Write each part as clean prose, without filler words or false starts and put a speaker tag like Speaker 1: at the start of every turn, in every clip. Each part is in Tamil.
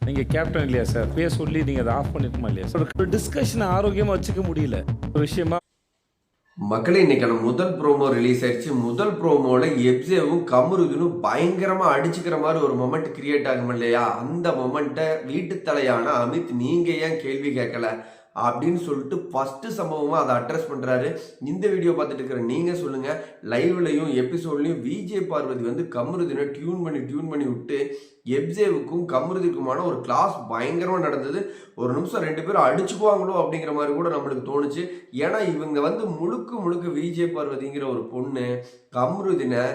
Speaker 1: நீங்கள் கேப்டன் இல்லையா சார்? பேர் சொல்லி நீங்கள் அதை ஆஃப் பண்ணிருக்குமா இல்லையா சார்? ஒரு டிஸ்கஷனை ஆரோக்கியமாக வச்சுக்க முடியல ஒரு விஷயமா.
Speaker 2: மக்களே, இன்னைக்கான முதல் ப்ரோமோ ரிலீஸ் ஆயிடுச்சு. முதல் ப்ரோமோல எப்சேவும் கமருதனும் பயங்கரமா அடிச்சுக்கிற மாதிரி ஒரு மொமெண்ட் கிரியேட் ஆகும் இல்லையா? அந்த மொமெண்ட்டை வீட்டு தலையான அமித் நீங்க ஏன் கேள்வி கேட்கல அப்படின்னு சொல்லிட்டு ஃபர்ஸ்ட் சம்பவமா அதை அட்ரஸ் பண்றாரு. இந்த வீடியோ பார்த்துட்டு இருக்கிற நீங்க சொல்லுங்க, லைவ்லையும் எபிசோட்லையும் விஜய் பார்வதி வந்து கமருதனை டியூன் பண்ணி விட்டு எப்சேவுக்கும் கமருதிக்குமான ஒரு கிளாஸ் பயங்கரமா நடந்தது. ஒரு நிமிஷம் ரெண்டு பேரும் அடிச்சுக்குவாங்களோ அப்படிங்கிற மாதிரி கூட நம்மளுக்கு தோணுச்சு. ஏன்னா இவங்க வந்து முழுக்க விஜய் பார்வதிங்கிற ஒரு பொண்ணு கமருதினை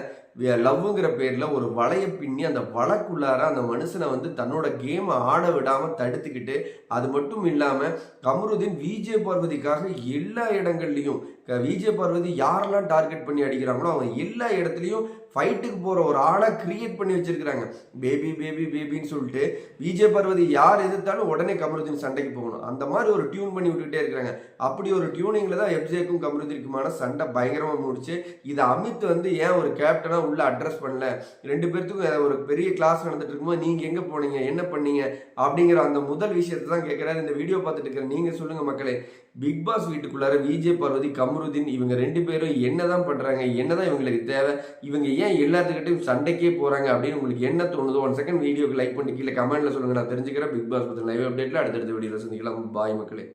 Speaker 2: லவ்ங்கிற பேர்ல ஒரு வலையை பின்னி அந்த வலைக்குள்ளார அந்த மனுஷனை வந்து தன்னோட கேமை ஆட விடாம தடுத்துக்கிட்டு, அது மட்டும் இல்லாம கமருதீன் விஜய் பார்வதிக்காக எல்லா இடங்கள்லையும் விஜய் பார்வதி யாரெல்லாம் டார்கெட் பண்ணி அடிக்கிறாங்களோ அவங்க எல்லா இடத்துலையும் ஃபைட்டுக்கு போற ஒரு ஆளை கிரியேட் பண்ணி வச்சிருக்கிறாங்க. பேபின்னு சொல்லிட்டு விஜய் பார்வதி யார் எதிர்த்தாலும் உடனே கமருதீன் சண்டைக்கு போகணும். அந்த மாதிரி ஒரு டியூன் பண்ணி விட்டுக்கிட்டே இருக்கிறாங்க. அப்படி ஒரு டியூனிங்ல தான் எப்சேக்கும் கமருதீனுக்குமான சண்டை பயங்கரமா முடிச்சு. இதை அமித் வந்து ஏன் ஒரு கேப்டனா உள்ள அட்ரஸ் பண்ணல, ரெண்டு பேர்த்துக்கும் ஒரு பெரிய கிளாஸ் நடந்துட்டு இருக்கும்போது நீங்க எங்க போனீங்க, என்ன பண்ணீங்க அப்படிங்கிற அந்த முதல் விஷயத்தை தான் கேட்கிறாரு. இந்த வீடியோ பார்த்துட்டு இருக்கிற நீங்க சொல்லுங்க மக்களே, பிக் பாஸ் வீட்டுக்குள்ளார விஜய் பார்வதி கமருதீன் இவங்க ரெண்டு பேரும் என்னதான் பண்றாங்க, என்னதான் இவங்களுக்கு தேவை, இவங்க ஏன் எல்லாத்துக்கிட்டையும் சண்டைக்கே போறாங்க அப்படின்னு உங்களுக்கு என்ன தோணுதோ 1 செகண்ட் வீடியோக்கு லைக் பண்ணி கீழே கமெண்ட்ல சொல்லுங்க. நான் தெரிஞ்சுக்கிறேன். பிக் பாஸ் பத்தி லைவ் அப்டேட்ல அடுத்தடுத்த வீடியோல சந்திக்கலாம். பாய் மக்களே.